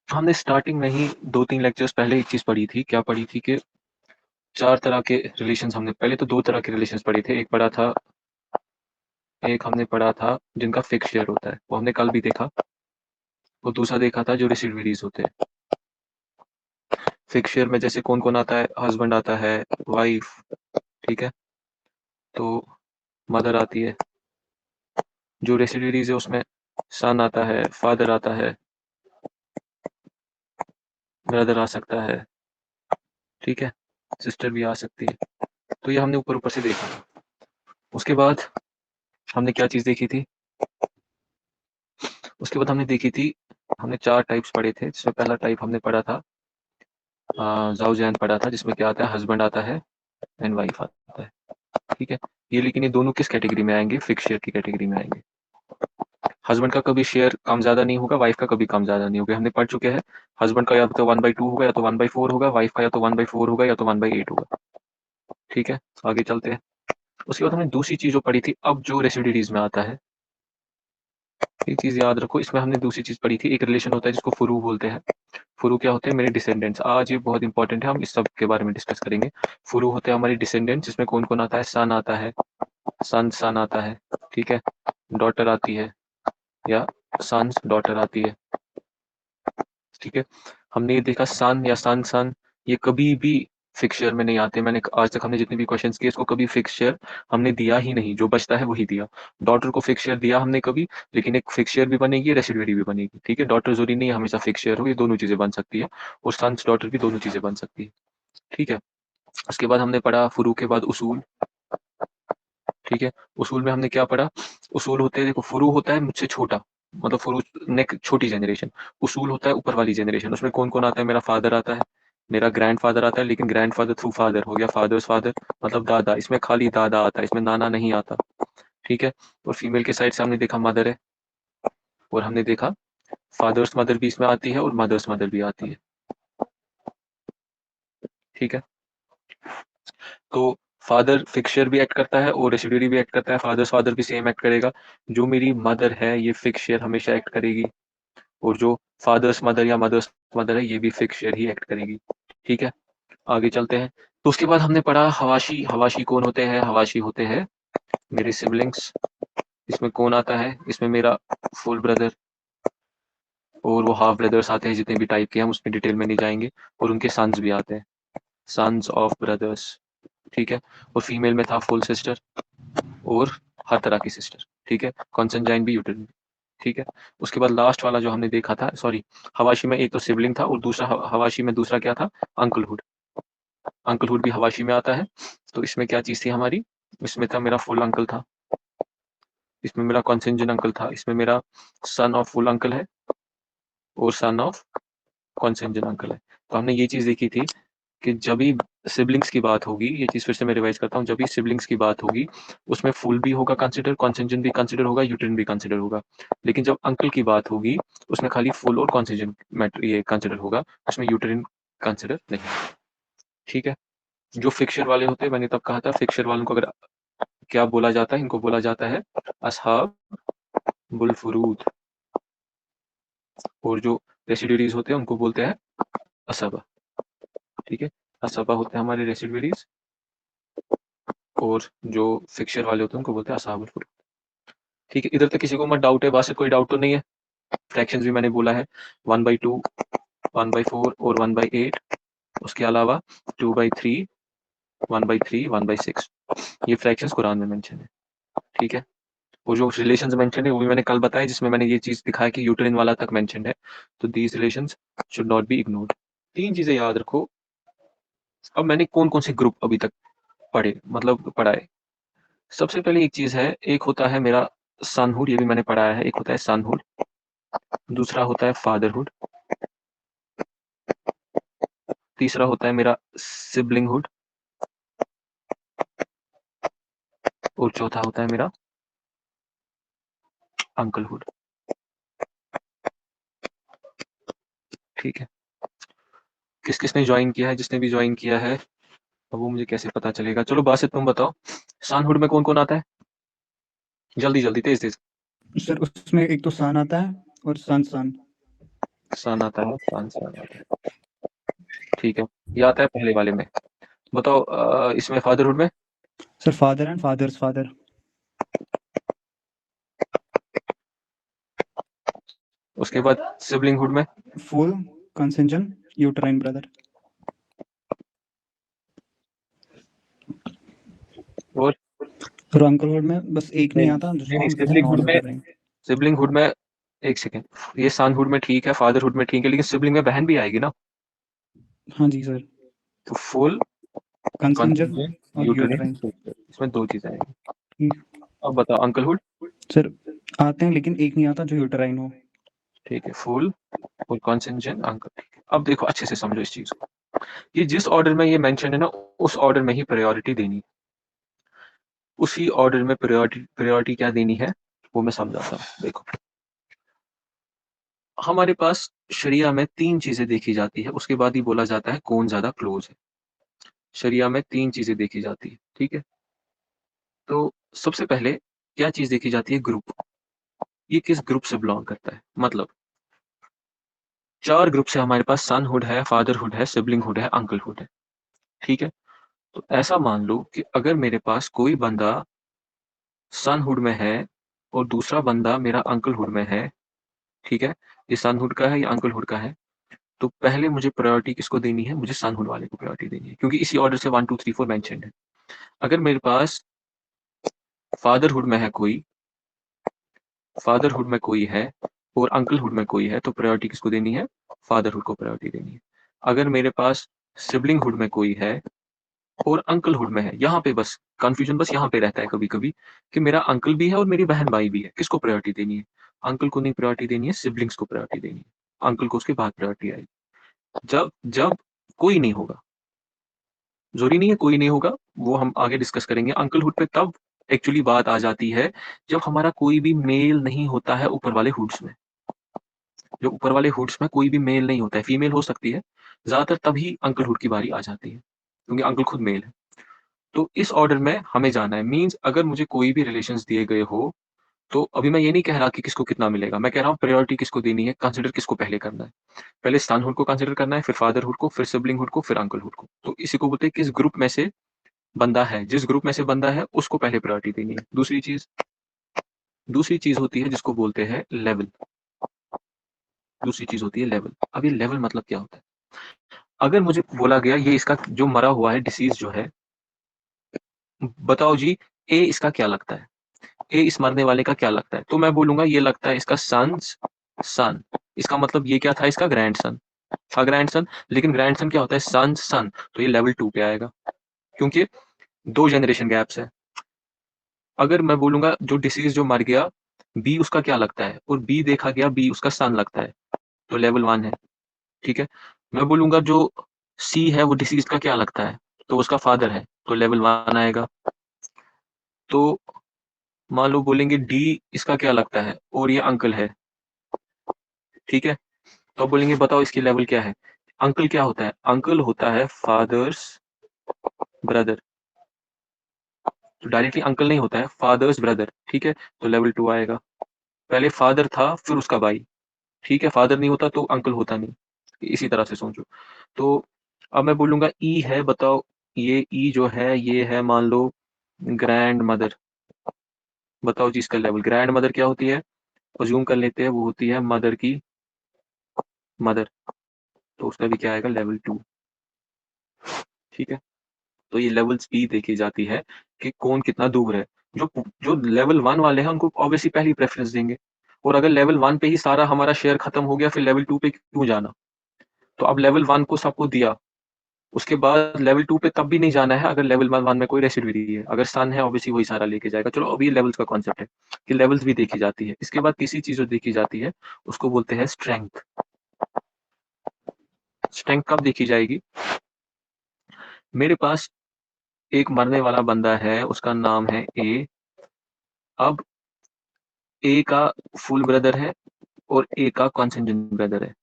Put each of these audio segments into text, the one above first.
हमने स्टार्टिंग में ही 2-3 लेक्चर्स पहले एक चीज़ पढ़ी थी, क्या पढ़ी थी कि 4 तरह के रिलेशंस हमने पहले तो 2 तरह के रिलेशंस पढ़े थे। एक हमने पढ़ा था जिनका फिक्स शेयर होता है, वो हमने कल भी देखा। और दूसरा देखा था जो रेसिडुअरीज़ होते हैं। फिक्स शेयर में जैसे कौन-कौन आता है, हस्बैंड आता है, वाइफ, ठीक है? तो मदर आती है। जो रेसिडुअरीज़ है उसमें सन आता है, फादर आता है, ब्रदर आ सकता है, ठीक है? सिस्टर भी आ सकती है। तो ये हमने ऊपर-ऊपर से देखा। उसके बाद हमने क्या चीज़ देखी थी? उसके बाद हमने देखी थी, हमने 4 टाइप्स पढ़े थे, जिसमें पहला टाइप हमने पढ़ा था ज़ाओज़ियान पढ़ा था, जिसमें क्या आता है, हस्बैंड आता है एंड वाइफ आता है, ठीक है? ये लेकिन ये दोनों किस कैटेगरी में आएँगे? फिक्स शेयर की कैटेगरी में आएँगे। हस्बैंड का कभी शेयर कम ज़्यादा नहीं होगा, वाइफ का कभी कम ज़्यादा नहीं होगा। हमने पढ़ चुके हैं, हस्बैंड का या तो 1/2 होगा, या तो 1/4 होगा, वाइफ का या तो 1/4 होगा, या तो 1/8 होगा, ठीक है? आगे चलते हैं। उसके बाद हमने दूसरी चीज़ जो पढ़ी थी, अब जो रेसिडुअरीज़ में आता है, ये चीज़ याद रखो, इसमें हमने दूसरी चीज़ पढ़ी थी, एक रिलेशन होता है जिसको फुरू बोलते हैं। फुरू क्या होते हैं? मेरे डिसेंडेंट्स। आज ये बहुत इंपॉर्टेंट है, हम इस सब के बारे में डिस्कस करेंगे। फुरू होते हैं हमारे डिसेंडेंट्स, जिसमें कौन-कौन आता है? सन आता है, सन आता है, ठीक है? डॉटर आती है या सन्स डॉटर आती है, ठीक है? हमने ये देखा सन या सन ये कभी भी फिक्स शेयर में नहीं आते। मैंने आज तक हमने जितने भी क्वेश्चंस किए इसको कभी फिक्स शेयर हमने दिया ही नहीं, जो बचता है वही दिया। डॉटर को फिक्स शेयर दिया हमने कभी, लेकिन एक फिक्स शेयर भी बनेगी, रेसिडुअरी भी बनेगी, ठीक है? डॉटर ज़रूरी नहीं है हमेशा फिक्स शेयर हो, ये दोनों चीज़ें बन सकती है और सन्स डॉटर भी दोनों चीज़ें बन सकती है, ठीक है? उसके बाद हमने पढ़ा फुरू के बाद उसूल, ठीक है? उसूल में हमने क्या पढ़ा? उसूल होते हैं, देखो फुरू होता है मुझसे छोटा, मतलब फुरू छोटी जनरेशन। उसूल होता है ऊपर वाली जनरेशन, उसमें कौन-कौन आता है? मेरा फादर आता है, मेरा ग्रैंडफादर आता है, लेकिन ग्रैंडफादर थ्रू फादर हो गया, फादर्स फादर मतलब दादा, इसमें खाली दादा आता है, इसमें नाना नहीं आता, ठीक है? और फीमेल के साइड से हमने देखा मदर है, और हमने देखा फादर्स मदर भी इसमें आती है और मदर्स मदर भी आती है, ठीक है? तो फादर फिक्स भी एक्ट करता है और रेसिडुअरी भी एक्ट करता है, फादर्स फादर भी सेम एक्ट करेगा। जो मेरी मदर है ये फिक्स शेयर हमेशा एक्ट करेगी, और जो फादर्स मदर या मदर्स मदर है ये भी फिक्स शेयर ही एक्ट करेगी, ठीक है? आगे चलते हैं। तो उसके बाद हमने पढ़ा हवाशी। हवाशी कौन होते हैं? हवाशी होते हैं मेरे सिबलिंग्स। इसमें कौन आता है? इसमें मेरा फुल ब्रदर और वो हाफ ब्रदर्स आते हैं, जितने भी टाइप के हम उसमें डिटेल में नहीं जाएंगे, और उनके सन्स भी आते हैं, सन्स ऑफ ब्रदर्स, ठीक है? और फीमेल में था फुल सिस्टर और हर तरह की सिस्टर, ठीक है? कॉन्सेंजाइन भी, यूटेरिन भी, ठीक है? उसके बाद लास्ट वाला जो हमने देखा था, सॉरी, हवाशी में एक तो सिबलिंग था और दूसरा हवाशी में दूसरा क्या था? अंकलहुड। अंकलहुड भी हवाशी में आता है। तो इसमें क्या चीज़ थी हमारी? इसमें था मेरा फुल अंकल था, इसमें मेरा कॉन्सेंजन अंकल था, इसमें मेरा सन ऑफ फुल अंकल है और सन ऑफ कॉन्सेंजन अंकल है। तो हमने ये चीज़ देखी थी कि जब भी सिबलिंग्स की बात होगी, ये चीज़ फिर से मैं रिवाइज करता हूँ, जब भी सिबलिंग्स की बात होगी, उसमें फुल भी होगा कंसिडर, कॉन्सेंजन भी कंसिडर होगा, यूटेरिन भी कंसिडर होगा। लेकिन जब अंकल की बात होगी, उसमें खाली फुल और कॉन्सेंजन मैटर ये कंसिडर होगा, उसमें यूटेरिन कंसिडर नहीं, ठीक है? जो फिक्सर वाले होते हैं, मैंने तब कहा था फिक्सर वालों को अगर क्या बोला जाता है, इनको बोला जाता है असहाब बुल फुरूद, और जो रेसिडुअरीज होते हैं उनको बोलते हैं असबा, ठीक है? असबा होते हैं हमारे रेसिडुअरीज, और जो फिक्सर वाले होते हैं उनको बोलते हैं असहाबुल फुरूद, ठीक है? इधर तक किसी को मत डाउट है? बात से कोई डाउट तो नहीं है? फ्रैक्शंस भी मैंने बोला है 1/2, 1/4 और 1/8, उसके अलावा 2/3, 1/3, 1/6, ये फ्रैक्शंस कुरान में मेंशन है, ठीक है? और जो रिलेशंस मेंशन है वो भी मैंने कल बताया, जिसमें मैंने ये चीज दिखाया कि यूटेरिन वाला तक मेंशन है। तो these relations should not be ignored. 3 चीजें याद रखो। अब मैंने कौन कौन से ग्रुप अभी तक पढ़े, मतलब पढ़ाए? सबसे पहले एक चीज है, एक होता है मेरा सनहुड, ये भी मैंने पढ़ाया है। एक होता है सनहुड, दूसरा होता है फादरहुड, तीसरा होता है मेरा सिबलिंगहुड, और चौथा होता है मेरा अंकलहुड, ठीक है? किस किसने ज्वाइन किया है? जिसने भी ज्वाइन किया है, अब वो मुझे कैसे पता चलेगा? चलो बासित तुम बताओ, सनहुड में कौन कौन आता है? जल्दी जल्दी, तेज तेज। सर उसमें एक तो सन आता है और सन सन। सन आता है, सन आता है। ठीक है, ये आता है पहले वाले में। बताओ इसमें फादरहुड में? Sir father and father's father. उसके बाद सिबलिंगहुड में? Full consanguine uterine brother. और और अंकलहुड में बस एक नहीं आता जिसको हम कहते हैं नॉन सिबलिंगहुड में, यूटराइन। सिबलिंगहुड में, एक सेकेंड, ये सनहुड में ठीक है, फादरहुड में ठीक है, लेकिन सिबलिंग में बहन भी आएगी ना? हाँ जी सर। तो फुल कंसेंजन कंसेंजन और यूटरिन यूटराइन। सिस्टर, इसमें दो चीजें आएंगी। ठीक। अब बताओ अंकलहुड? सर आते हैं लेकिन एक नहीं आता जो यूटराइन हो। ठीक है, फुल और कंसेंजन अंकल। अब देखो अच्छे से समझो इस चीज को, ये जिस ऑर्डर में ये मेंशन है ना, उस ऑर्डर में ही प्रायोरिटी देनी है, उसी ऑर्डर में प्रायोरिटी क्या देनी है वो मैं समझाता हूँ। देखो हमारे पास शरिया में तीन चीजें देखी जाती है, उसके बाद ही बोला जाता है कौन ज्यादा क्लोज है। शरिया में तीन चीजें देखी जाती है, ठीक है? तो सबसे पहले क्या चीज देखी जाती है? ग्रुप। ये किस ग्रुप से बिलोंग करता है, मतलब चार ग्रुप से हमारे पास सनहुड है, फादरहुड है, सिबलिंगहुड है, अंकलहुड है, ठीक है? तो ऐसा मान लो कि अगर मेरे पास कोई बंदा सनहुड में है और दूसरा बंदा मेरा अंकलहुड में है, ठीक है? ये सनहुड का है, ये अंकलहुड का है, तो पहले मुझे प्रायोरिटी किसको देनी है? मुझे सनहुड वाले को प्रायोरिटी देनी है, क्योंकि इसी ऑर्डर से 1 2 3 4 मेंशन्ड है। अगर मेरे पास फादरहुड में है कोई, फादरहुड में कोई है और अंकलहुड में कोई है, तो प्रायोरिटी किसको देनी है? फादरहुड को प्रायोरिटी देनी है। अगर मेरे पास सिबलिंगहुड में कोई है और अंकलहुड में है, यहाँ पे बस कंफ्यूजन बस यहाँ पे रहता है कभी कभी कि मेरा अंकल भी है और मेरी बहन भाई भी है, किसको प्रायोरिटी देनी है? अंकल को नहीं प्रायोरिटी देनी है, सिबलिंग्स को प्रायोरिटी देनी है। अंकल को उसके बाद प्रायोरिटी आएगी जब जब कोई नहीं होगा। जरूरी नहीं है कोई नहीं होगा, वो हम आगे डिस्कस करेंगे। अंकलहुड पे तब एक्चुअली बात आ जाती है जब हमारा कोई भी मेल नहीं होता है ऊपर वाले हुड्स में। जो ऊपर वाले हुड्स में कोई भी मेल नहीं होता है, फीमेल हो सकती है, ज्यादातर तभी अंकलहुड की बारी आ जाती है, क्योंकि अंकल खुद मेल है। तो इस ऑर्डर में हमें जाना है, मींस अगर मुझे कोई भी रिलेशंस दिए गए हो, तो अभी मैं ये नहीं कह रहा कि किसको कितना मिलेगा, मैं कह रहा हूँ प्रायोरिटी किसको देनी है, कंसिडर किसको पहले करना है। पहले सनहुड को कंसिडर करना है, फिर फादरहुड को, फिर सिबलिंगहुड को, फिर अंकलहुड को। तो इसी को बोलते हैं किस ग्रुप में से बंदा है, जिस ग्रुप में से बंदा है उसको पहले प्रायोरिटी देनी है। दूसरी चीज होती है जिसको बोलते हैं लेवल। दूसरी चीज होती है लेवल। अब ये लेवल मतलब क्या होता है? अगर मुझे बोला गया ये इसका जो मरा हुआ है डिसीज जो है, बताओ जी ए इसका क्या लगता है, ए इस मरने वाले का क्या लगता है, तो मैं बोलूंगा ये लगता है इसका सन्स सन। इसका मतलब ये क्या था? इसका ग्रैंडसन था, ग्रैंडसन। लेकिन ग्रैंडसन क्या होता है? सन सन। तो ये लेवल 2 पे आएगा, क्योंकि दो जनरेशन गैप्स है। अगर मैं बोलूंगा जो डिसीज जो मर गया, बी उसका क्या लगता है, और बी देखा गया बी उसका सन लगता है, तो लेवल 1 है, ठीक है? मैं बोलूंगा जो सी है वो डिसीज का क्या लगता है, तो उसका फादर है, तो लेवल 1 आएगा। तो मान लो बोलेंगे डी इसका क्या लगता है और ये अंकल है, ठीक है? तो अब बोलेंगे बताओ इसकी लेवल क्या है? अंकल क्या होता है? अंकल होता है फादर्स ब्रदर। तो डायरेक्टली अंकल नहीं होता है, फादर्स ब्रदर, ठीक है? तो लेवल 2 आएगा। पहले फादर था फिर उसका भाई, ठीक है? फादर नहीं होता तो अंकल होता नहीं, इसी तरह से सोचो। तो अब मैं बोलूंगा ई है, बताओ ये ई जो है ये है मान लो ग्रैंड मदर। बताओ जी इसका लेवल, ग्रैंड मदर क्या होती है? अज्यूम कर लेते हैं वो होती है मदर की मदर, तो उसका भी क्या आएगा? लेवल 2, ठीक है? तो ये लेवल्स भी देखी जाती है कि कौन कितना दूर है। जो जो लेवल 1 वाले हैं उनको ऑब्वियसली पहली प्रेफरेंस देंगे, और अगर लेवल 1 पे ही सारा हमारा शेयर खत्म हो गया फिर लेवल 2 पे क्यों जाना? तो अब लेवल 1 को सबको दिया, उसके बाद लेवल 2 पे तब भी नहीं जाना है अगर लेवल 1 में कोई रेसिडुअरी है। अगर सन है ऑब्वियसली वही सारा लेके जाएगा। चलो अभी लेवल्स का कॉन्सेप्ट है कि लेवल्स भी देखी जाती है। इसके बाद तीसरी चीज जो देखी जाती है उसको बोलते हैं स्ट्रेंथ। स्ट्रेंथ कब देखी जाएगी? मेरे पास एक मरने वाला बंदा है, उसका नाम है ए। अब ए का फुल ब्रदर है और ए का कॉन्सेंजेंट ब्रदर है।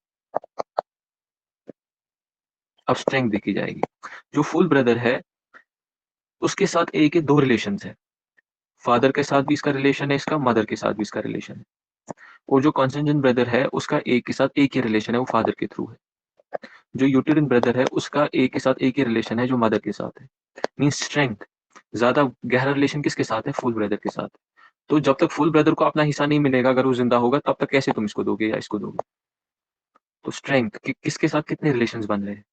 अब स्ट्रेंथ देखी जाएगी। जो फुल ब्रदर है उसके साथ ए के दो रिलेशन है, फादर के साथ भी इसका रिलेशन है, इसका मदर के साथ भी इसका रिलेशन है। और जो कॉन्सेंजन ब्रदर है उसका एक के साथ एक ही रिलेशन है, वो फादर के थ्रू है। जो यूटेरिन ब्रदर है उसका एक के साथ एक ही रिलेशन है, जो मदर के साथ है। मींस स्ट्रेंथ ज्यादा गहरा रिलेशन किसके साथ है? फुल ब्रदर के साथ। तो जब तक फुल ब्रदर को अपना हिस्सा नहीं मिलेगा, अगर वो जिंदा होगा, तब तक कैसे तुम इसको दोगे या इसको दोगे? तो स्ट्रेंथ किसके साथ कितने रिलेशंस बन रहे हैं,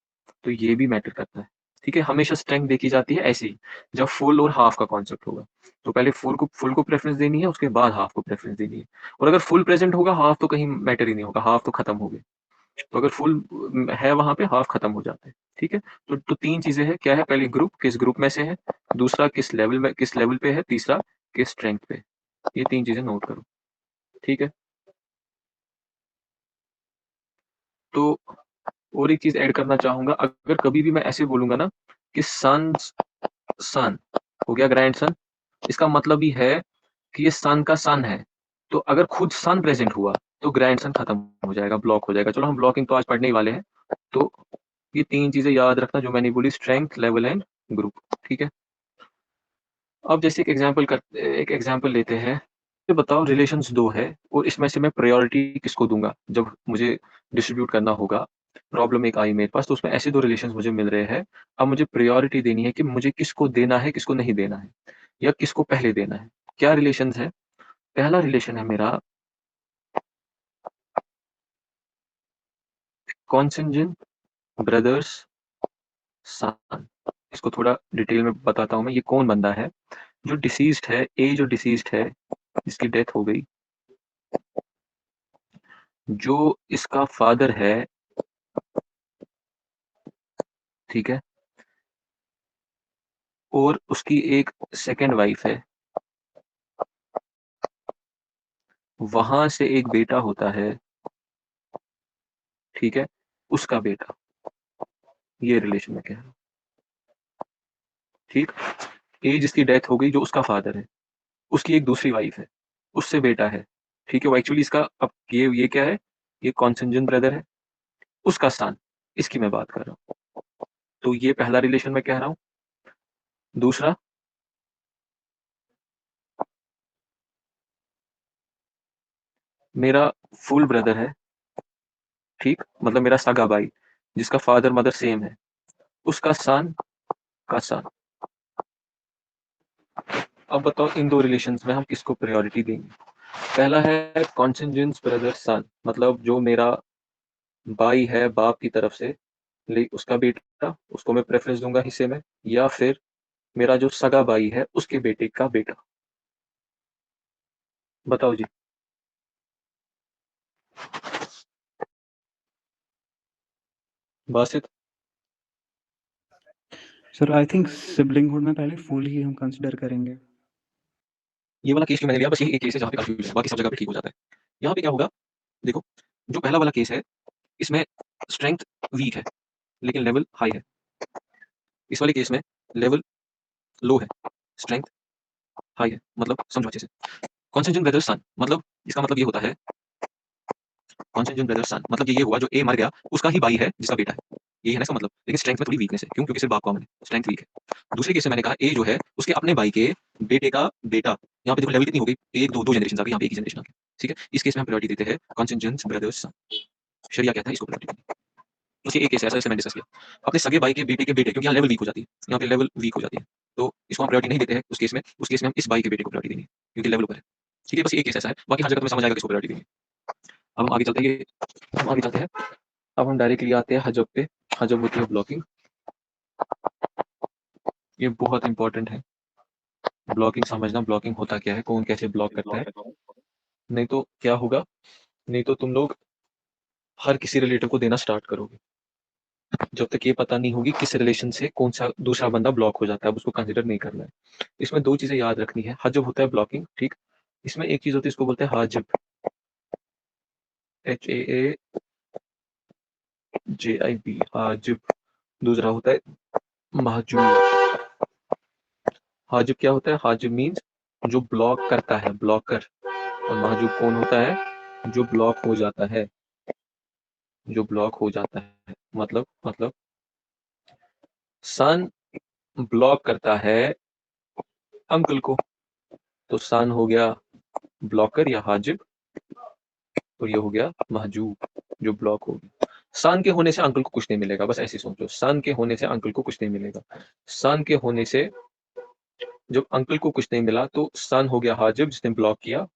तो ये भी मैटर करता है। ठीक है, हमेशा स्ट्रेंथ देखी जाती है ऐसे ही, जब फुल और हाफ का कॉन्सेप्ट होगा, तो पहले फुल को प्रेफरेंस देनी है, उसके बाद हाफ को प्रेफरेंस देनी है। और अगर फुल प्रेजेंट होगा, हाफ तो कहीं मैटर ही नहीं होगा, हाफ तो खत्म हो गए। तो अगर फुल है वहां पे, हाफ खत्म हो जाते हैं। ठीक है, तो तीन चीजें हैं, क्या है? पहले ग्रुप, किस ग्रुप में से है। दूसरा किस लेवल पे है। तीसरा किस स्ट्रेंथ पे। ये तीन चीजें नोट करो। ठीक है, तो और एक चीज ऐड करना चाहूंगा, अगर कभी भी मैं ऐसे बोलूंगा ना कि सन सन हो गया ग्रैंड सन, इसका मतलब ही है कि ये सन का सन है। तो अगर खुद सन प्रेजेंट हुआ तो ग्रैंड सन खत्म हो जाएगा, ब्लॉक हो जाएगा। चलो हम ब्लॉकिंग तो आज पढ़ने ही वाले हैं। तो ये तीन चीजें याद रखना जो मैंने बोली, स्ट्रेंथ, लेवल एंड ग्रुप। ठीक है, अब जैसे एक एग्जांपल लेते हैं। ये बताओ, रिलेशंस दो है और इसमें से मैं प्रायोरिटी किसको दूंगा जब मुझे डिस्ट्रीब्यूट करना होगा? प्रॉब्लम एक आई मेरे पास, तो उसमें ऐसे दो रिलेशंस मुझे मिल रहे हैं। अब मुझे प्रायोरिटी देनी है कि मुझे किसको देना है, किसको नहीं देना है, या किसको पहले देना है। क्या रिलेशंस है? पहला रिलेशन है मेरा कॉन्सेंजन ब्रदर्स सन। इसको थोड़ा डिटेल में बताता हूं मैं। ये कौन बंदा है? जो डिसीज्ड है, जो डिसीज्ड है, जिसकी डेथ हो गई, जो इसका फादर है। ठीक है, और उसकी एक सेकंड वाइफ है। वहां से एक बेटा होता है। ठीक है, उसका बेटा। ये रिलेशन में कह रहा हूं। ठीक, जिसकी डेथ हो गई, जो उसका फादर है, उसकी एक दूसरी वाइफ है, उससे बेटा है। ठीक है, वो एक्चुअली इसका, अब ये क्या है? ये कॉन्सेंजन ब्रदर है, उसका सन, इसकी मैं बात कर रहा हूँ। तो ये पहला रिलेशन मैं कह रहा हूँ। दूसरा, मेरा फुल ब्रदर है। ठीक, मतलब मेरा सगा भाई, जिसका फादर मदर सेम है, उसका सन का सन। अब बताओ, इन दो रिलेशंस में हम किसको प्रायोरिटी देंगे? पहला है कॉन्सेंजेंस ब्रदर सन, मतलब जो मेरा भाई है बाप की तरफ से, उसका बेटा, उसको मैं प्रेफरेंस दूंगा हिस्से में। या फिर मेरा जो सगा भाई है, उसके बेटे का बेटा। बताओ जी। बासित। सर आई थिंक सिबलिंगहुड में पहले फुल ही हम कंसिडर करेंगे। ये वाला केस जो मैंने लिया, बस यही एक केस है जहाँ पे कंफ्यूजन है, बाकी सब जगह पे ठीक हो जाता है। यहाँ पे क्या होगा? देखो, जो पहला वाला केस है, इसमें स्ट्रेंथ वीक है लेकिन लेवल हाई है। इस वाले केस में लेवल लो है, स्ट्रेंथ हाई है। मतलब समझो अच्छे से, कॉन्सेंजन ब्रदर्स सन, मतलब इसका मतलब ये होता है, कॉन्सेंजन ब्रदर्स सन मतलब ये हुआ, जो ए मर गया उसका ही भाई है जिसका बेटा है। ये है ना इसका मतलब। लेकिन स्ट्रेंथ में थोड़ी वीकनेस है, क्यों? क्योंकि सिर्फ बाप कॉमन है, स्ट्रेंथ वीक है। दूसरे केस में मैंने कहा, ए जो है उसके अपने भाई के बेटे का बेटा। यहाँ पे देखो लेवल कितनी हो गई, एक दो दो जनरेशन आ गई, यहाँ पे एक ही जनरेशन आ गई। ठीक है, इस केस में हम प्रायोरिटी देते हैं कॉन्सेंजन ब्रदर्स सन। शरिया कहता है इसको प्रायोरिटी। बस ये एक केस है, ऐसा जैसे मैंने डिस्कस किया, अपने सगे भाई के बेटे के बेटे, क्योंकि यहाँ लेवल वीक हो जाती है, यहाँ पे लेवल वीक हो जाती है, तो इसको हम प्रायोरिटी नहीं देते हैं उस केस में। उस केस में हम इस भाई के बेटे को प्रायोरिटी देंगे क्योंकि लेवल ऊपर है। ठीक है, बस एक केस ऐसा है, बाकी हर जगह तुम्हें समझ आएगा किसको प्रायोरिटी देंगे। अब हम आगे चलते हैं, हम आगे चलते हैं। अब हम डायरेक्टली आते हैं हजब पे। हजब होती है ब्लॉकिंग। ये बहुत इंपॉर्टेंट है, ब्लॉकिंग समझना। ब्लॉकिंग होता क्या है, कौन कैसे ब्लॉक करता है। नहीं तो क्या होगा, नहीं तो तुम लोग हर किसी रिलेटिव को देना स्टार्ट करोगे, जब तक ये पता नहीं होगी किस रिलेशन से कौन सा दूसरा बंदा ब्लॉक हो जाता है, अब उसको कंसिडर नहीं करना है। इसमें दो चीजें याद रखनी है। हजब होता है ब्लॉकिंग, ठीक। इसमें एक चीज होती है, इसको बोलते हैं हाजिब, HAAJIB, हाजिब। दूसरा होता है महजूब। हाजिब क्या होता है? हाजिब मीन्स जो ब्लॉक करता है, ब्लॉकर। और महजूब कौन होता है? जो ब्लॉक हो जाता है, जो ब्लॉक हो जाता है। मतलब सन ब्लॉक करता है अंकल को, तो सन हो गया ब्लॉकर या हाजिब। और ये हो गया महजूब जो ब्लॉक हो गया। सन के होने से अंकल को कुछ नहीं मिलेगा, बस ऐसे सोचो, सन के होने से अंकल को कुछ नहीं मिलेगा। सन के होने से जब अंकल को कुछ नहीं मिला तो सन हो गया हाजिब जिसने ब्लॉक किया,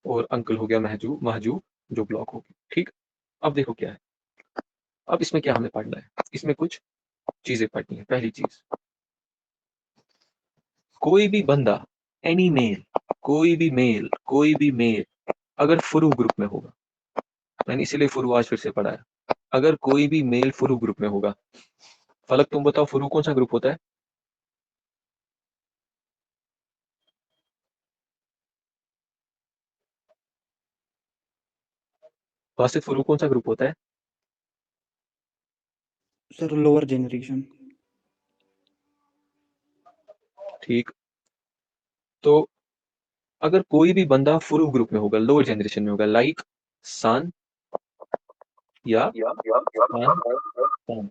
और अंकल हो गया महजूब महजूब जो ब्लॉक हो गया। ठीक, अब देखो क्या है, अब इसमें क्या हमें पढ़ना है, इसमें कुछ चीजें पढ़नी है। पहली चीज, कोई भी बंदा, एनी मेल, कोई भी मेल अगर फुरू ग्रुप में होगा, मैंने इसीलिए फुरू आज फिर से पढ़ा है, अगर कोई भी मेल फुरू ग्रुप में होगा, फलक तुम बताओ फुरू कौन सा ग्रुप होता है? वासिफ फुरू कौन सा ग्रुप होता है? Sir lower generation. ठीक, तो अगर कोई भी बंदा फुरू ग्रुप में होगा, लोअर जनरेशन में होगा, लाइक सन या सन,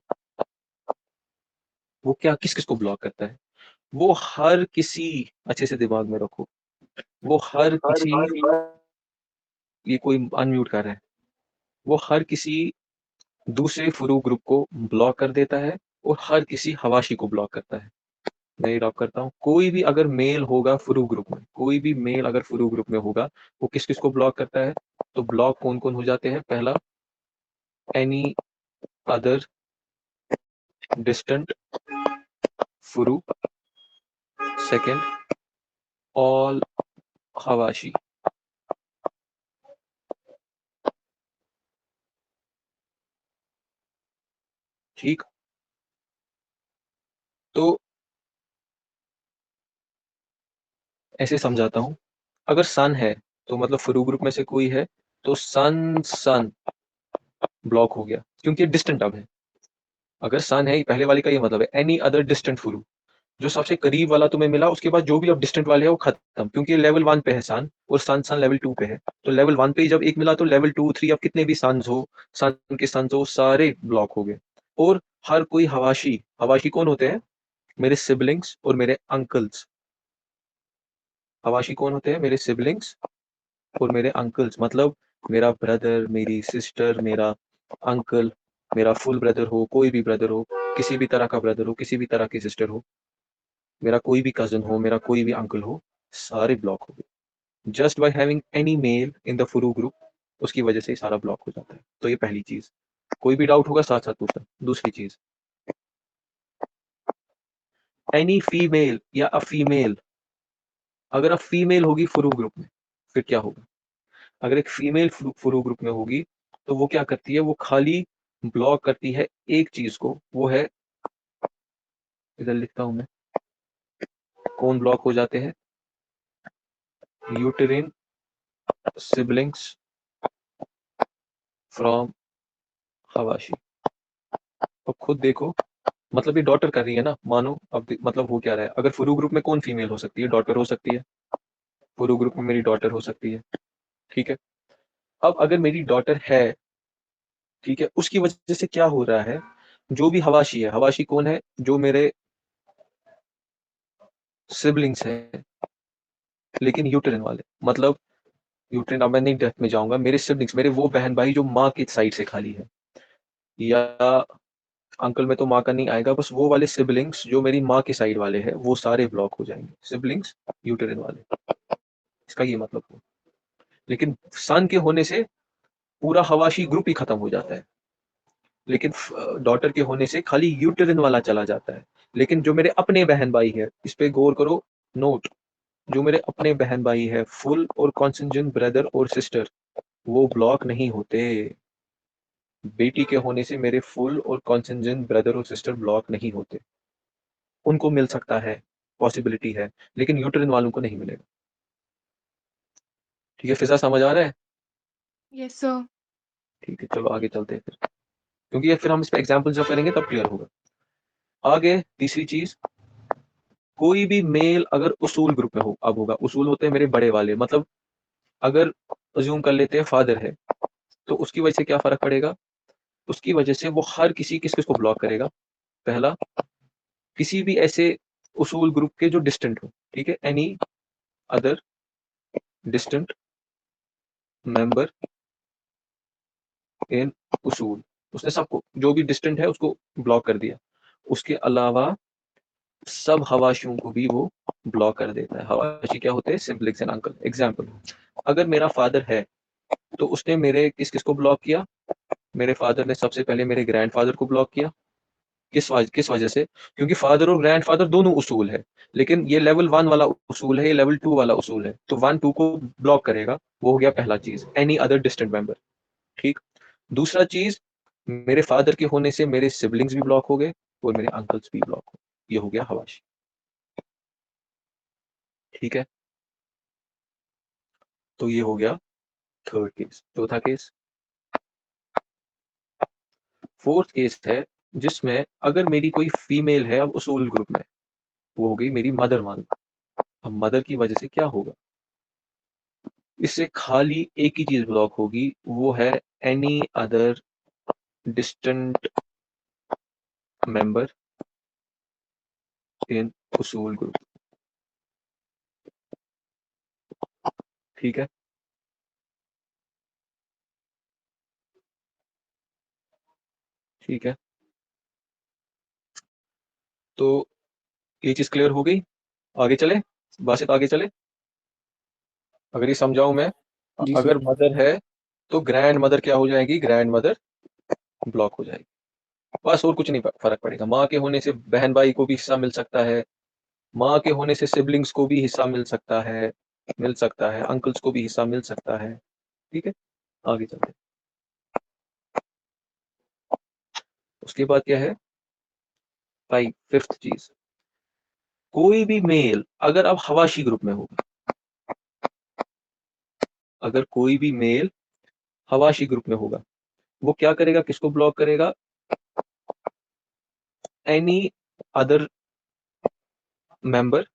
वो क्या किस किस को ब्लॉक करता है? वो हर किसी, अच्छे से दिमाग में रखो, वो हर किसी, ये कोई अनम्यूट कर रहा है, वो हर किसी दूसरे फुरू ग्रुप को ब्लॉक कर देता है और हर किसी हवाशी को ब्लॉक करता है। मैं ड्रॉप करता हूँ, कोई भी अगर मेल होगा फुरू ग्रुप में, कोई भी मेल अगर फुरू ग्रुप में होगा, वो किस किस को ब्लॉक करता है? तो ब्लॉक कौन कौन हो जाते हैं? पहला, एनी अदर डिस्टेंट फुरू, सेकंड, ऑल हवाशी। ठीक, तो ऐसे समझाता हूँ, अगर सन है तो मतलब फुरू ग्रुप में से कोई है, तो सन सन ब्लॉक हो गया क्योंकि डिस्टेंट अब है। अगर सन है, पहले वाले का ये मतलब है, एनी अदर डिस्टेंट फुरू, जो सबसे करीब वाला तुम्हें मिला, उसके बाद जो भी अब डिस्टेंट वाले है वो खत्म, क्योंकि लेवल 1 पे है सन और सन लेवल 2 पे है, तो लेवल 1 पे ही जब एक मिला तो लेवल 2 3 अब कितने भी सन्स हो, सन हो, सारे ब्लॉक हो गए। और हर कोई हवाशी, हवाशी कौन होते हैं? मेरे सिबलिंग्स और मेरे अंकल्स। हवाशी कौन होते हैं? मेरे सिबलिंग्स और मेरे अंकल्स, मतलब मेरा ब्रदर, मेरी सिस्टर, मेरा अंकल, मेरा फुल ब्रदर हो, कोई भी ब्रदर हो, किसी भी तरह का ब्रदर हो, किसी भी तरह की सिस्टर हो, मेरा कोई भी कजन हो, मेरा कोई भी अंकल हो, सारे ब्लॉक हो गए just by having any male in the फुरू ग्रुप। उसकी वजह से सारा ब्लॉक हो जाता है। तो ये पहली चीज, कोई भी डाउट होगा साथ साथ पूछना। दूसरी चीज, एनी फीमेल या अ फीमेल, अगर अब फीमेल होगी फुरू ग्रुप में, फिर क्या होगा? अगर एक फीमेल फुरू ग्रुप में होगी तो वो क्या करती है? वो खाली ब्लॉक करती है एक चीज को, वो है, इधर लिखता हूं मैं, कौन ब्लॉक हो जाते हैं? यूटेरिन सिबलिंग्स फ्रॉम हवाशी। अब खुद देखो, मतलब ये डॉटर कर रही है ना, मानो अब मतलब हो क्या रहा है, अगर फुरू ग्रुप में कौन फीमेल हो सकती है? डॉटर हो सकती है, फुरू ग्रुप में मेरी डॉटर हो सकती है। ठीक है, अब अगर मेरी डॉटर है, ठीक है, उसकी वजह से क्या हो रहा है? जो भी हवाशी है, हवाशी कौन है? जो मेरे सिबलिंग्स हैं लेकिन यूटेरिन वाले, मतलब यूटेरिन, अब मैं नहीं डेप्थ में जाऊंगा, मेरे सिबलिंग्स, मेरे वो बहन भाई जो माँ की साइड से खाली है, या अंकल में तो माँ का नहीं आएगा, बस वो वाले सिबलिंग्स जो मेरी माँ की साइड वाले हैं, वो सारे ब्लॉक हो जाएंगे, सिबलिंग्स यूटेरिन वाले। इसका ये मतलब हो, लेकिन सन के होने से पूरा हवाशी ग्रुप ही खत्म हो जाता है, लेकिन डॉटर के होने से खाली यूटेरिन वाला चला जाता है। लेकिन जो मेरे अपने बहन भाई है, इस पे गौर करो, नोट, जो मेरे अपने बहन भाई है, फुल और कॉन्सेंजेंट ब्रदर और सिस्टर, वो ब्लॉक नहीं होते। बेटी के होने से मेरे फुल और कॉन्सेंजेंट ब्रदर और सिस्टर ब्लॉक नहीं होते, उनको मिल सकता है, पॉसिबिलिटी है, लेकिन यूटेरिन वालों को नहीं मिलेगा। ठीक है, फिजा समझ आ रहा है? Yes sir. ठीक है, चलो आगे चलते हैं फिर, क्योंकि ये फिर हम इस पे एग्जाम्पल जब करेंगे तब क्लियर होगा। आगे तीसरी चीज, कोई भी मेल अगर उसूल ग्रुप में हो, अब होगा, उसूल होते हैं मेरे बड़े वाले, मतलब अगर अज्यूम कर लेते हैं फादर है, तो उसकी वजह से क्या फर्क पड़ेगा? उसकी वजह से वो हर किसी किस किस को ब्लॉक करेगा? पहला, किसी भी ऐसे उसूल ग्रुप के जो डिस्टेंट हो, ठीक है, any other distant member in उसूल, उसने सबको जो भी डिस्टेंट है उसको ब्लॉक कर दिया। उसके अलावा सब हवाशियों को भी वो ब्लॉक कर देता है। हवाशी क्या होते हैं? Siblings and uncle. एग्जाम्पल, अगर मेरा फादर है तो उसने मेरे किस किस को ब्लॉक किया? मेरे फादर ने सबसे पहले मेरे ग्रैंडफादर को ब्लॉक किया। किस वजह से? क्योंकि फादर और ग्रैंडफादर दोनों उसूल है, लेकिन ये लेवल 1 वाला उसूल है, ये लेवल 2 वाला उसूल है, तो 1 2 को ब्लॉक करेगा। वो हो गया पहला चीज, एनी अदर डिस्टेंट मेंबर। ठीक। दूसरा चीज, मेरे फादर के होने से मेरे सिबलिंग्स भी ब्लॉक हो गए और मेरे अंकल्स भी ब्लॉक हो गए। ये हो गया हवाशी। ठीक है, तो ये हो गया थर्ड केस। चौथा केस, फोर्थ केस है जिसमें अगर मेरी कोई फीमेल है अब उसूल ग्रुप में, वो हो गई मेरी मदर मान लो। अब मदर की वजह से क्या होगा? इससे खाली एक ही चीज ब्लॉक होगी, वो है any other distant member in उसूल ग्रुप। ठीक है, ठीक है, तो ये चीज क्लियर हो गई। आगे चले, बात आगे चले। अगर ये समझाऊं मैं, जी अगर सर। मदर है तो ग्रैंड मदर क्या हो जाएगी? ग्रैंड मदर ब्लॉक हो जाएगी। बस और कुछ नहीं फर्क पड़ेगा। माँ के होने से बहन भाई को भी हिस्सा मिल सकता है, माँ के होने से सिबलिंग्स को भी हिस्सा मिल सकता है, अंकल्स को भी हिस्सा मिल सकता है। ठीक है, आगे चलते हैं। उसके बाद क्या है? भाई फिफ्थ चीज, कोई भी मेल अगर अब हवाशी ग्रुप में होगा, अगर कोई भी मेल हवाशी ग्रुप में होगा, वो क्या करेगा? किसको ब्लॉक करेगा? एनी अदर मेंबर,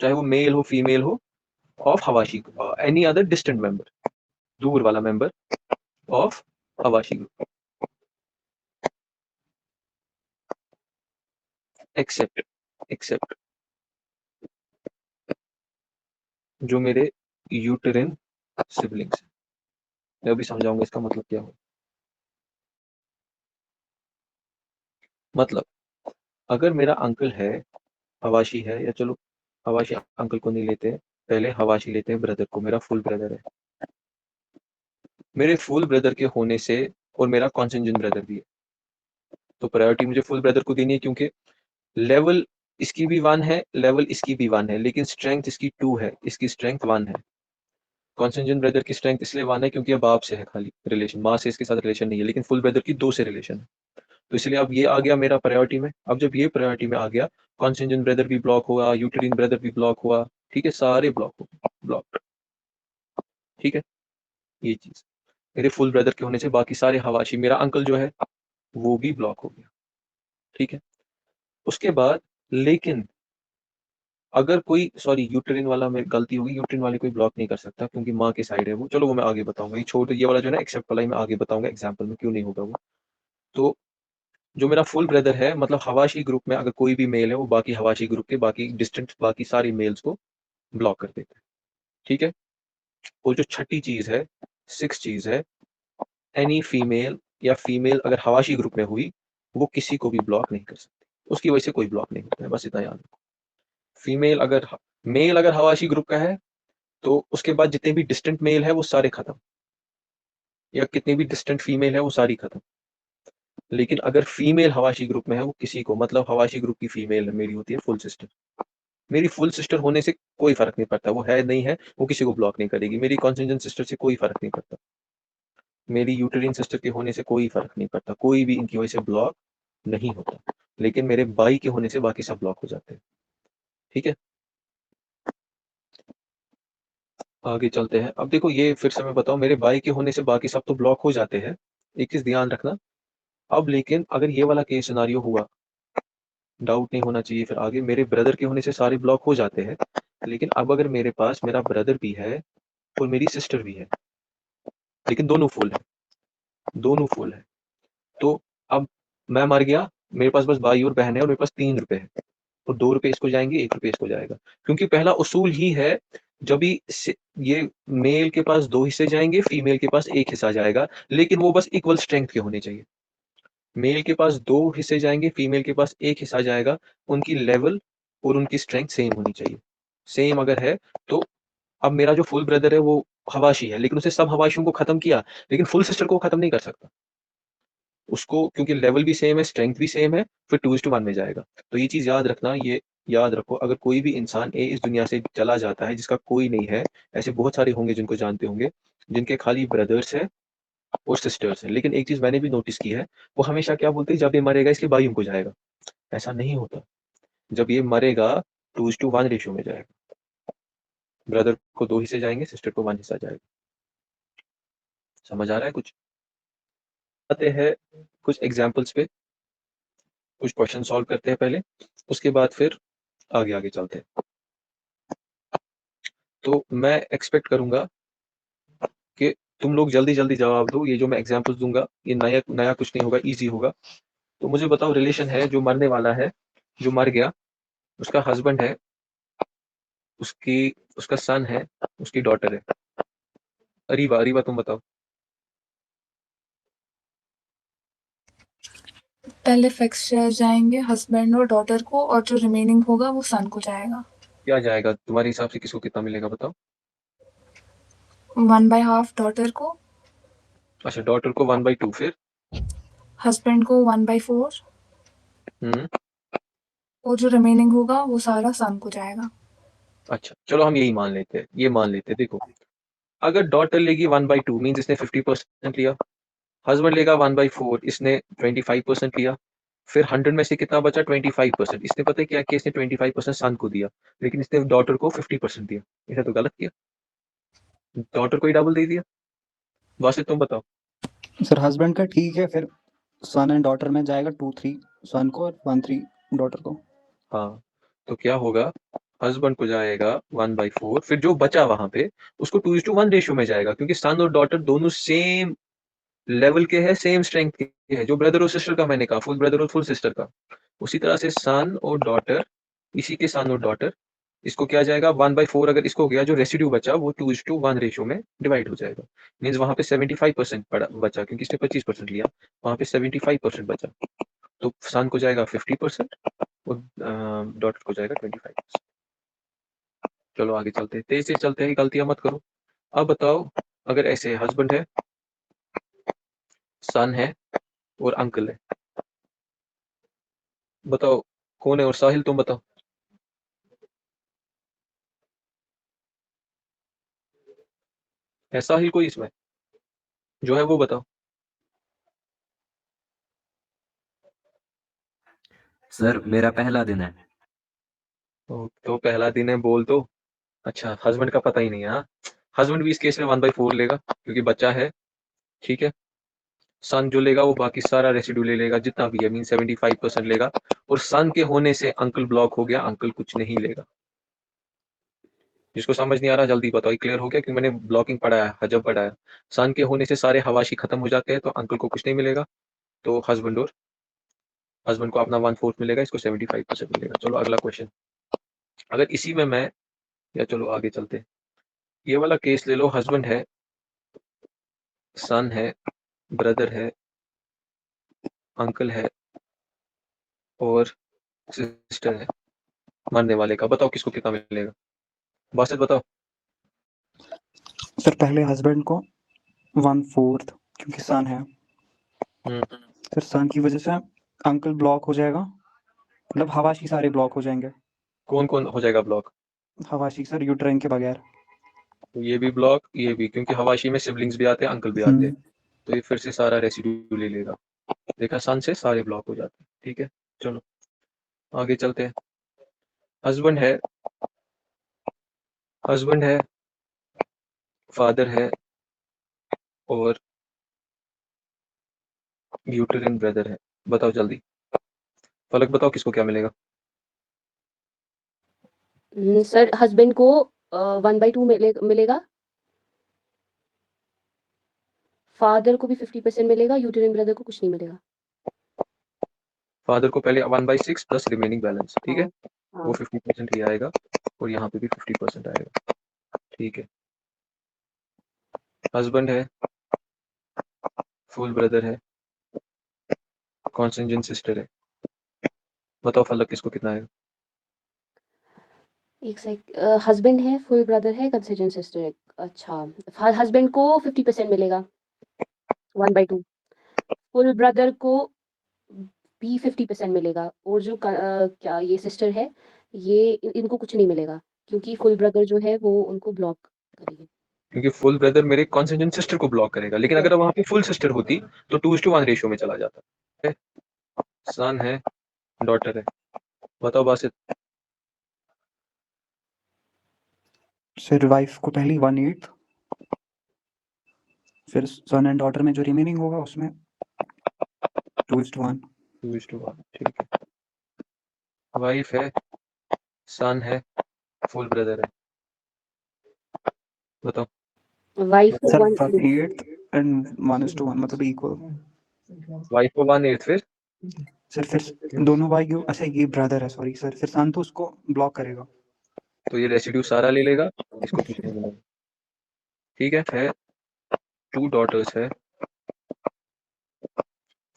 चाहे वो मेल हो फीमेल हो, ऑफ हवाशी, एनी अदर डिस्टेंट मेंबर, दूर वाला मेंबर ऑफ हवाशी ग्रुप, एक्सेप्ट एक्सेप्ट जो मेरे यूटेरिन सिबलिंग्स। मैं अभी समझाऊंगा इसका मतलब क्या हो। मतलब अगर मेरा अंकल है, हवाशी है, या चलो हवाशी अंकल को नहीं लेते, पहले हवाशी लेते हैं ब्रदर को। मेरा फुल ब्रदर है, मेरे फुल ब्रदर के होने से, और मेरा कॉन्सेंजन ब्रदर भी है, तो प्रायोरिटी मुझे फुल ब्रदर को देनी है, क्योंकि लेवल इसकी भी 1 है, लेवल इसकी भी 1 है, लेकिन स्ट्रेंथ इसकी 2 है, इसकी स्ट्रेंथ 1 है। कॉन्सेंजन ब्रदर की स्ट्रेंथ इसलिए 1 है क्योंकि अब बाप से है खाली रिलेशन, माँ से इसके साथ रिलेशन नहीं है, लेकिन फुल ब्रदर की 2 से रिलेशन है। तो इसलिए अब ये आ गया मेरा प्रायोरिटी में। अब जब ये प्रायोरिटी में आ गया, कॉन्सेंजन ब्रदर भी ब्लॉक हुआ, यूटेरिन ब्रदर भी ब्लॉक हुआ। ठीक है, सारे ब्लॉक हो गए, ब्लॉक। ठीक है, ये चीज मेरे फुल ब्रदर के होने से बाकी सारे हवाशी, मेरा अंकल जो है वो भी ब्लॉक हो गया। ठीक है, उसके बाद, लेकिन अगर कोई, सॉरी यूटेरिन वाला मेरी गलती होगी, यूटेरिन वाले कोई ब्लॉक नहीं कर सकता क्योंकि माँ की साइड है वो। चलो वो मैं आगे बताऊंगा, ये छोड़, ये वाला जो है ना एक्सेप्ट वाला, मैं आगे बताऊंगा एग्जाम्पल में क्यों नहीं होगा वो। तो जो मेरा फुल ब्रदर है, मतलब हवाशी ग्रुप में अगर कोई भी मेल है, वो बाकी हवाशी ग्रुप के बाकी डिस्टेंट बाकी सारी मेल्स को ब्लॉक कर देता है। ठीक है, और जो छठी चीज है, सिक्स चीज है, एनी फीमेल या फीमेल अगर हवाशी ग्रुप में हुई, वो किसी को भी ब्लॉक नहीं कर सकती, उसकी वजह से कोई ब्लॉक नहीं होता है। बस इतना याद रखो। फीमेल अगर, मेल अगर हवाशी ग्रुप का है, तो उसके बाद जितने भी डिस्टेंट मेल है वो सारे खत्म, या कितनी भी डिस्टेंट फीमेल है वो सारी खत्म। लेकिन अगर फीमेल हवाशी ग्रुप में है, वो किसी को, मतलब हवाशी ग्रुप की फीमेल मेरी होती है फुल सिस्टर, मेरी फुल सिस्टर होने से कोई फर्क नहीं पड़ता, वो है नहीं है, वो किसी को ब्लॉक नहीं करेगी। मेरी कॉन्सेंजन सिस्टर से कोई फर्क नहीं पड़ता, मेरी यूटेरिन सिस्टर के होने से कोई फर्क नहीं पड़ता, कोई भी इनकी वजह से ब्लॉक नहीं होता। लेकिन मेरे भाई के होने से बाकी सब ब्लॉक हो जाते हैं। ठीक है, आगे चलते हैं। अब देखो, ये फिर से मैं बताऊं, मेरे भाई के होने से बाकी सब तो ब्लॉक हो जाते हैं, एक चीज ध्यान रखना। अब लेकिन अगर ये वाला केस सिनारियो हुआ, डाउट नहीं होना चाहिए फिर आगे, मेरे ब्रदर के होने से सारे ब्लॉक हो जाते हैं, लेकिन अब अगर मेरे पास मेरा ब्रदर भी है और मेरी सिस्टर भी है, लेकिन दोनों फुल है, दोनों फुल है, तो अब मैं मर गया, मेरे पास बस भाई और बहन है, और मेरे पास 3 रुपए है, तो 2 रुपए इसको जाएंगे, 1 रुपए इसको जाएगा, क्योंकि पहला उसूल ही है जब भी ये मेल के पास 2 हिस्से जाएंगे, फीमेल के पास 1 हिस्सा जाएगा, लेकिन वो बस इक्वल स्ट्रेंथ के होने चाहिए। मेल के पास 2 हिस्से जाएंगे, फीमेल के पास 1 हिस्सा जाएगा, उनकी लेवल और उनकी स्ट्रेंथ सेम होनी चाहिए। सेम अगर है तो अब मेरा जो फुल ब्रदर है वो हवाशी है, लेकिन उसने सब हवाशियों को खत्म किया, लेकिन फुल सिस्टर को खत्म नहीं कर सकता। उसको क्योंकि लेवल भी सेम है, स्ट्रेंथ भी सेम है, फिर 2:1 में जाएगा। तो ये चीज याद रखना, ये याद रखो, अगर कोई भी इंसान इस दुनिया से चला जाता है जिसका कोई नहीं है, ऐसे बहुत सारे होंगे जिनको जानते होंगे, जिनके खाली ब्रदर्स है और सिस्टर्स है, लेकिन एक चीज मैंने भी नोटिस की है, वो हमेशा क्या बोलते हैं, जब ये मरेगा इसके भाई को जाएगा। ऐसा नहीं होता। जब ये मरेगा 2:1 रेशियो में जाएगा। ब्रदर को 2 हिस्से जाएंगे, सिस्टर को 1 हिस्सा जाएगा। समझ आ रहा है कुछ? आते हैं कुछ एग्जाम्पल्स पे, कुछ क्वेश्चन सॉल्व करते हैं पहले, उसके बाद फिर आगे आगे चलते हैं। तो मैं एक्सपेक्ट करूंगा कि तुम लोग जल्दी जल्दी जवाब दो। ये जो मैं एग्जाम्पल्स दूंगा ये नया नया कुछ नहीं होगा, इजी होगा। तो मुझे बताओ, रिलेशन है जो मरने वाला है, जो मर गया, उसका हस्बैंड है, उसकी उसका सन है, उसकी डॉटर है। अरीबा, अरीबा तुम बताओ। पहले फिक्स शेयर जाएंगे हस्बैंड और डॉटर को, और जो रिमेनिंग होगा वो सन को जाएगा। क्या जाएगा तुम्हारे हिसाब से, किसको कितना मिलेगा बताओ? 1/2 डॉटर को, अच्छा, डॉटर को 1/2, फिर हस्बैंड को 1/4, हम्म और जो रिमेनिंग होगा वो सारा सन को जाएगा। अच्छा चलो हम यही मान लेते हैं, ये मान लेते हैं। देखो, अगर डॉटर लेगी 1/2 मीन्स इसने 50% लिया, हस्बैंड लेगा 1/4, इसने 25% लिया, फिर 100 में से कितना बचा? 25%। इसने पता है क्या किया? इसने 25% सन को दिया, लेकिन इसने डॉटर को 50% दिया। इसने तो गलत किया, डॉटर को ही डबल दे दिया। वासित तुम बताओ। सर हस्बैंड का ठीक है, फिर सन एंड डॉटर में जाएगा 2-3 सन को और 1-3 डॉटर को। हाँ, तो क्या होगा, हस्बैंड को जाएगा 1/4, फिर जो बचा वहां पे उसको 2:1 रेशियो में जाएगा, क्योंकि सन और डॉटर दोनों सेम लेवल के हैं, सेम स्ट्रेंथ के हैं। जो ब्रदर और सिस्टर का मैंने कहा, फुल ब्रदर और फुल सिस्टर का, उसी तरह से सन और डॉटर, इसी के सन और डॉटर, इसको क्या जाएगा 1/4। अगर इसको गया, जो रेसिड्यू बचा वो 2:1 रेशियो में डिवाइड हो जाएगा। मीन्स वहां पे 75% बचा, क्योंकि इसने 25% लिया, वहां पे 75% बचा। तो सन को जाएगा 50% और डॉटर को जाएगा 25%। चलो आगे चलते हैं, तेज से चलते हैं, गलतियां मत करो। अब बताओ, अगर ऐसे हस्बैंड है, सन है और अंकल है, बताओ कौन है? और साहिल तुम बताओ। है साहिल कोई इसमें? जो है वो बताओ। सर मेरा पहला दिन है। तो पहला दिन है बोल तो। अच्छा, हस्बैंड का पता ही नहीं है, हाँ। हस्बैंड भी इस केस में 1/4 लेगा, क्योंकि बच्चा है, ठीक है। सन जो लेगा वो बाकी सारा रेसिड्यू ले लेगा, जितना भी है, मीन 75% लेगा। और सन के होने से अंकल ब्लॉक हो गया, अंकल कुछ नहीं लेगा। जिसको समझ नहीं आ रहा जल्दी बताओ, क्लियर हो गया? क्योंकि मैंने ब्लॉकिंग पढ़ाया, हजब पढ़ाया। सन के होने से सारे हवाशी खत्म हो जाते हैं, तो अंकल को कुछ नहीं मिलेगा, तो हस्बैंड को अपना 1/4 मिलेगा, इसको 75% मिलेगा। चलो अगला क्वेश्चन। अगर इसी में मैं, या चलो आगे चलते हैं, ये वाला केस ले लो। हस्बैंड है, सन है, ब्रदर है, अंकल है और सिस्टर है। मरने वाले का बताओ किसको कितना मिलेगा? बासित बताओ। सर पहले हस्बैंड को 1/4, क्योंकि सन है। फिर सन की वजह से अंकल ब्लॉक हो जाएगा, मतलब हवाशी सारे ब्लॉक हो जाएंगे। कौन कौन हो जाएगा ब्लॉक? हवाशी सर यूट्राइन के बगैर। तो ये भी ब्लॉक, ये भी, क्योंकि हवाशी में सिबलिंग्स भी आते हैं, अंकल भी आते हैं, तो ये फिर से सारा रेसिड्यू ले लेगा। देखा, सन से सारे ब्लॉक हो जाते हैं, ठीक है। चलो आगे चलते हैं। हस्बैंड है, हस्बैंड है, फादर है और यूटरिन ब्रदर है। बताओ जल्दी, फलक बताओ किसको क्या मिलेगा? सर हस्बैंड को 1/2 मिलेगा, फादर को भी 50% मिलेगा, यूटेरिन ब्रदर को कुछ नहीं मिलेगा। फादर को पहले 1/6 प्लस रिमेनिंग बैलेंस, ठीक है, हाँ, वो 50% ही आएगा, और यहाँ पे भी 50% आएगा। ठीक है, हस्बैंड है, फुल ब्रदर है, कॉन्सेंजेंट सिस्टर है। बताओ फलक किसको कितना आएगा? एक सेक हस्बैंड है, फुल ब्रदर है, कंसेजेंट सिस्टर है। अच्छा, हस्बैंड को 50% मिलेगा 1/2। फुल ब्रदर को भी 50% मिलेगा और जो क्या ये सिस्टर है, ये इनको कुछ नहीं मिलेगा क्योंकि फुल ब्रदर जो है वो उनको ब्लॉक करेगी। क्योंकि फुल ब्रदर मेरे कॉन्सेंजेंट सिस्टर को ब्लॉक करेगा, लेकिन अगर वहां पे फुल सिस्टर होती तो 2:1 रेशियो में चला जाता। सन है, डॉटर है। बताओ बासित। सर वाइफ को पहली 1/8, फिर सन एंड डॉटर में जो रिमेनिंग होगा उसमें 2:1। 2:1, ठीक है। वाइफ है, सन है, फुल ब्रदर है। बताओ। वाइफ को सर 1/8 1/8 एंड 1:1 मतलब इक्वल। वाइफ को 1/8, फिर सर फिर दोनों भाई क्यों, अच्छा ये ब्रदर है, सॉरी सर, फिर सन तो उसको ब्लॉक करेगा। तो ये रेसिड्यू सारा ले लेगा, इसको कुछ नहीं मिलेगा। ठीक है, 2 डॉटर्स है,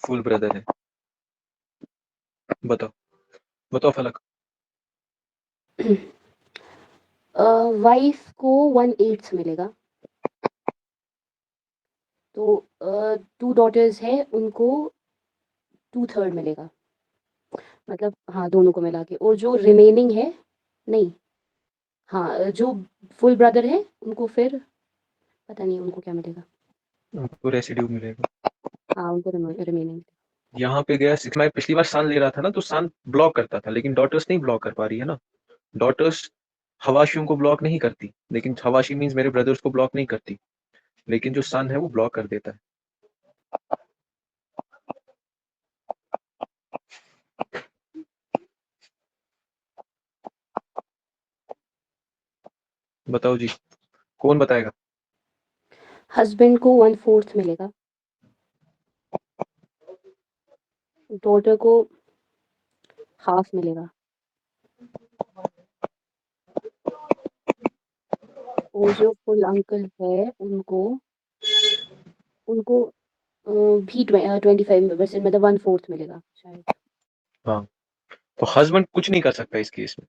फुल ब्रदर है। बताओ बताओ फलक। वाइफ को 1/8 मिलेगा। तो 2 डॉटर्स है, उनको 2/3 मिलेगा। मतलब हाँ, दोनों को मिला के। और जो रिमेनिंग है, नहीं, हाँ, जो फुल ब्रदर है उनको फिर पता नहीं उनको क्या मिलेगा। उनको रेसिड्यू मिलेगा। हाँ, उनको रिमेनिंग। यहाँ पे गया 6। मैं पिछली बार सन ले रहा था ना, तो सन ब्लॉक करता था, लेकिन डॉटर्स नहीं ब्लॉक कर पा रही है ना। डॉटर्स हवाशियों को ब्लॉक नहीं करती, लेकिन हवाशी मीन्स मेरे ब्रदर्स को ब्लॉक नहीं करती, लेकिन जो सन है वो ब्लॉक कर देता है। बताओ जी, कौन बताएगा? हस्बैंड को 1/4 मिलेगा। डॉटर को हाफ मिलेगा। और जो फुल अंकल है उनको उनको भी 25% मतलब 1/4 मिलेगा शायद। हाँ, तो हस्बैंड कुछ नहीं कर सकता इस केस में।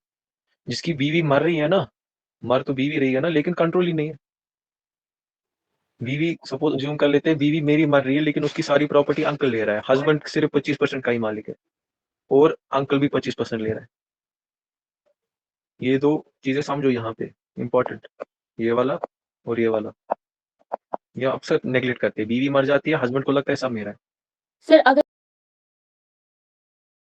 जिसकी बीवी मर रही है ना, मर तो बीवी रही है ना, लेकिन कंट्रोल ही नहीं है। बीवी, सपोज ज्यूम कर लेते हैं, बीवी मेरी मर रही है, लेकिन उसकी सारी प्रॉपर्टी अंकल ले रहा है। हस्बैंड सिर्फ 25% का ही मालिक है, और अंकल भी 25% ले रहा है। ये दो चीजें समझो यहाँ पे इंपॉर्टेंट, ये वाला और ये वाला। ये अक्सर नेग्लेक्ट करते हैं। बीवी मर जाती है, हस्बैंड को लगता है सब मेरा है। सर अगर